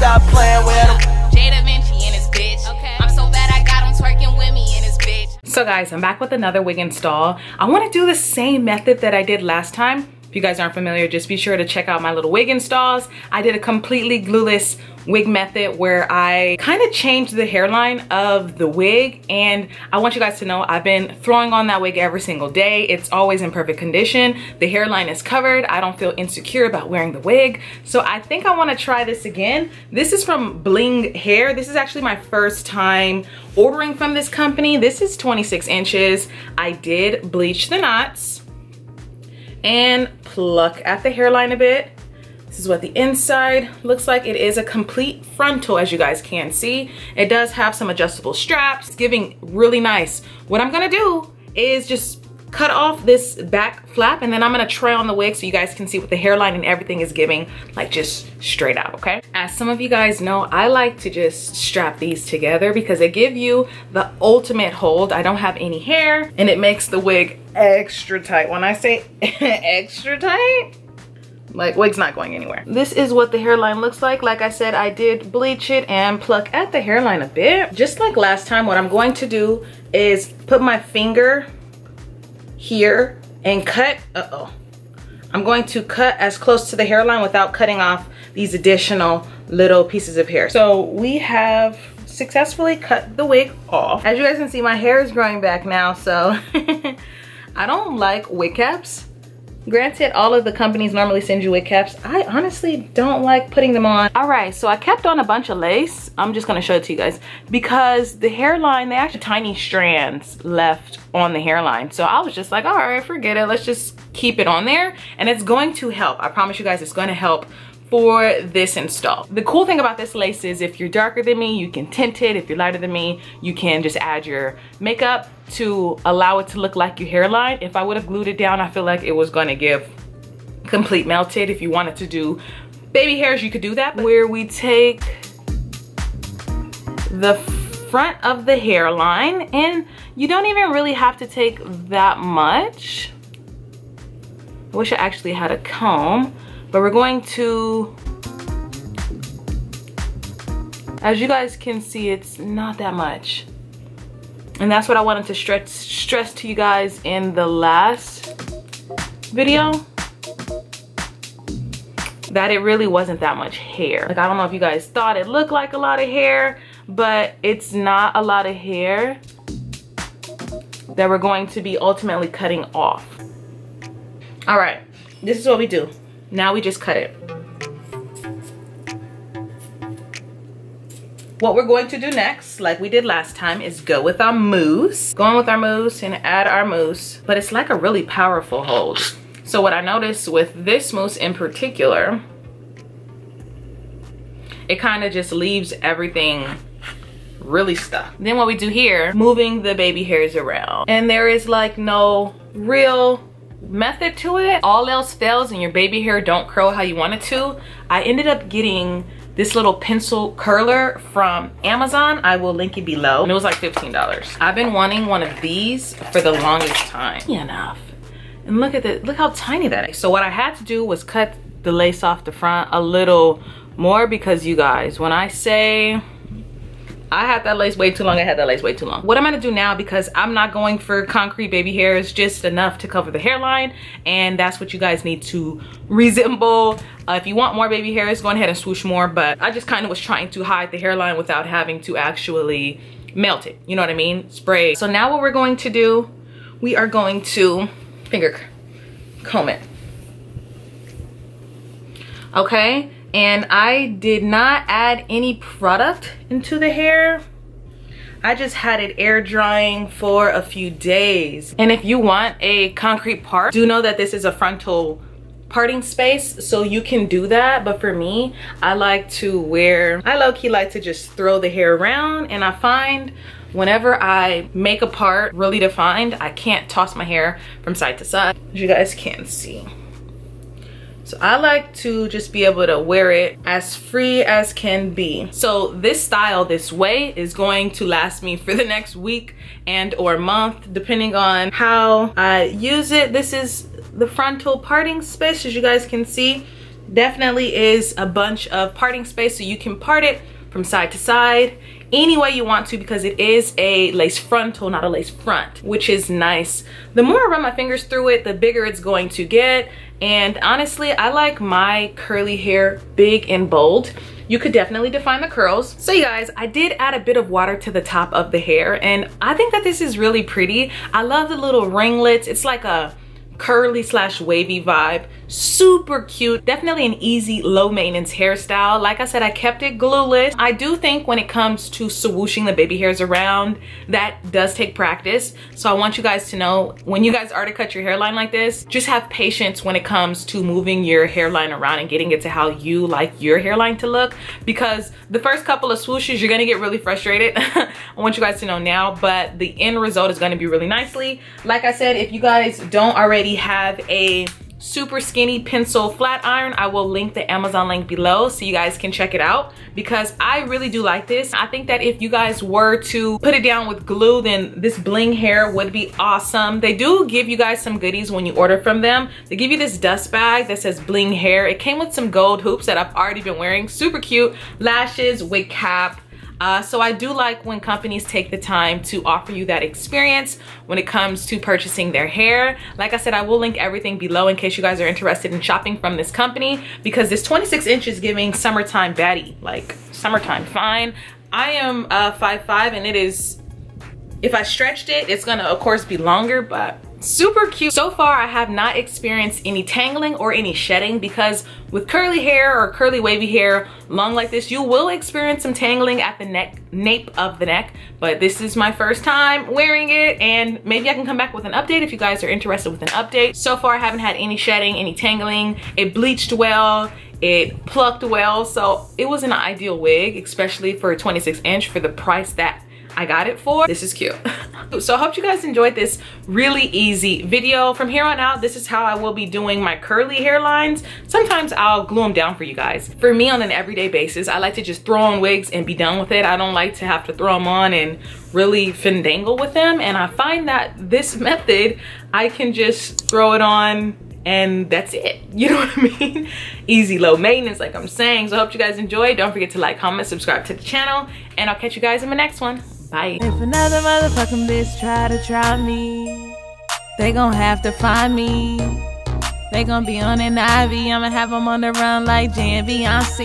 stop playing with him. Jdevinci in his bitch. Okay. I'm so bad I got him twerking with me in his bitch. So guys, I'm back with another wig install. I want to do the same method that I did last time. If you guys aren't familiar, just be sure to check out my little wig installs. I did a completely glueless wig method where I kind of changed the hairline of the wig, and I want you guys to know I've been throwing on that wig every single day. It's always in perfect condition. The hairline is covered. I don't feel insecure about wearing the wig. So I think I want to try this again. This is from Bling Hair. This is actually my first time ordering from this company. This is 26 inches. I did bleach the knots and pluck at the hairline a bit. This is what the inside looks like. It is a complete frontal, as you guys can see. It does have some adjustable straps. It's giving really nice. What I'm gonna do is just cut off this back flap, and then I'm gonna try on the wig so you guys can see what the hairline and everything is giving, like just straight out, okay? As some of you guys know, I like to just strap these together because they give you the ultimate hold. I don't have any hair, and it makes the wig extra tight. When I say extra tight, like wig's not going anywhere. This is what the hairline looks like. Like I said, I did bleach it and pluck at the hairline a bit. Just like last time, what I'm going to do is put my finger here and cut. I'm going to cut as close to the hairline without cutting off these additional little pieces of hair. So we have successfully cut the wig off. As you guys can see, my hair is growing back now, so I don't like wig caps. Granted, all of the companies normally send you wig caps. I honestly don't like putting them on. All right, so I kept on a bunch of lace. I'm just gonna show it to you guys because the hairline, they actually tiny strands left on the hairline. So I was just like, all right, forget it. Let's just keep it on there. And it's going to help. I promise you guys, it's gonna help for this install. The cool thing about this lace is if you're darker than me, you can tint it. If you're lighter than me, you can just add your makeup to allow it to look like your hairline. If I would have glued it down, I feel like it was gonna give complete melted. If you wanted to do baby hairs, you could do that. Where we take the front of the hairline, and you don't even really have to take that much. I wish I actually had a comb. But we're going to, as you guys can see, it's not that much. And that's what I wanted to stress to you guys in the last video, that it really wasn't that much hair. Like, I don't know if you guys thought it looked like a lot of hair, but it's not a lot of hair that we're going to be ultimately cutting off. All right, this is what we do. Now we just cut it. What we're going to do next, like we did last time, is go with our mousse. Going with our mousse and add our mousse, but it's like a really powerful hold. So what I noticed with this mousse in particular, it kind of just leaves everything really stuck. Then what we do here, moving the baby hairs around. And there is like no real method to it. All else fails and your baby hair don't curl how you want it to. I ended up getting this little pencil curler from Amazon. I will link it below. And it was like $15. I've been wanting one of these for the longest time. Enough. And look at that, look how tiny that is. So what I had to do was cut the lace off the front a little more because you guys, when I say I had that lace way too long, I had that lace way too long. What I'm gonna do now, because I'm not going for concrete baby hairs, just enough to cover the hairline, and that's what you guys need to resemble. If you want more baby hairs, go ahead and swoosh more, but I just kind of was trying to hide the hairline without having to actually melt it. You know what I mean? Spray. So now what we're going to do, we are going to finger comb it. Okay? And I did not add any product into the hair. I just had it air drying for a few days. And if you want a concrete part, do know that this is a frontal parting space, so you can do that. But for me, I like to I low-key like to just throw the hair around, and I find whenever I make a part really defined, I can't toss my hair from side to side, as you guys can see. So I like to just be able to wear it as free as can be. So this style, this way, is going to last me for the next week and or month, depending on how I use it. This is the frontal parting space, as you guys can see. definitely is a bunch of parting space, so you can part it from side to side any way you want to, because it is a lace frontal, not a lace front, which is nice. The more I run my fingers through it, the bigger it's going to get. And honestly, I like my curly hair big and bold. You could definitely define the curls. So you guys, I did add a bit of water to the top of the hair, and I think that this is really pretty. I love the little ringlets. It's like a curly slash wavy vibe. Super cute. Definitely an easy, low maintenance hairstyle. Like I said, I kept it glueless. I do think when it comes to swooshing the baby hairs around, that does take practice. So I want you guys to know, when you guys are to cut your hairline like this, just have patience when it comes to moving your hairline around and getting it to how you like your hairline to look, because the first couple of swooshes, you're gonna get really frustrated. I want you guys to know now, but the end result is gonna be really nicely. Like I said, if you guys don't already have a super skinny pencil flat iron, I will link the Amazon link below so you guys can check it out, because I really do like this. I think that if you guys were to put it down with glue, then this Bling Hair would be awesome. They do give you guys some goodies when you order from them. They give you this dust bag that says Bling Hair. It came with some gold hoops that I've already been wearing. Super cute. Lashes, wig cap. So I do like when companies take the time to offer you that experience when it comes to purchasing their hair. Like I said, I will link everything below in case you guys are interested in shopping from this company, because this 26 inch is giving summertime baddie, like summertime fine. I am 5'5", and it is, if I stretched it, it's gonna of course be longer, but super cute. So far, I have not experienced any tangling or any shedding, because with curly hair or curly wavy hair long like this, you will experience some tangling at the nape of the neck. But this is my first time wearing it, and maybe I can come back with an update if you guys are interested with an update. So far, I haven't had any shedding, any tangling. It bleached well. It plucked well. So it was an ideal wig, especially for a 26 inch for the price that I got it for. This is cute. So I hope you guys enjoyed this really easy video. From here on out, this is how I will be doing my curly hairlines. Sometimes I'll glue them down for you guys. For me, on an everyday basis, I like to just throw on wigs and be done with it. I don't like to have to throw them on and really fandangle with them. And I find that this method, I can just throw it on and that's it. You know what I mean? Easy, low maintenance, like I'm saying. So I hope you guys enjoyed. Don't forget to like, comment, subscribe to the channel, and I'll catch you guys in my next one. Bye. If another motherfucking bitch try me, they gon' have to find me. They gon' be on an IV. I'ma have them on the run like jdevinci.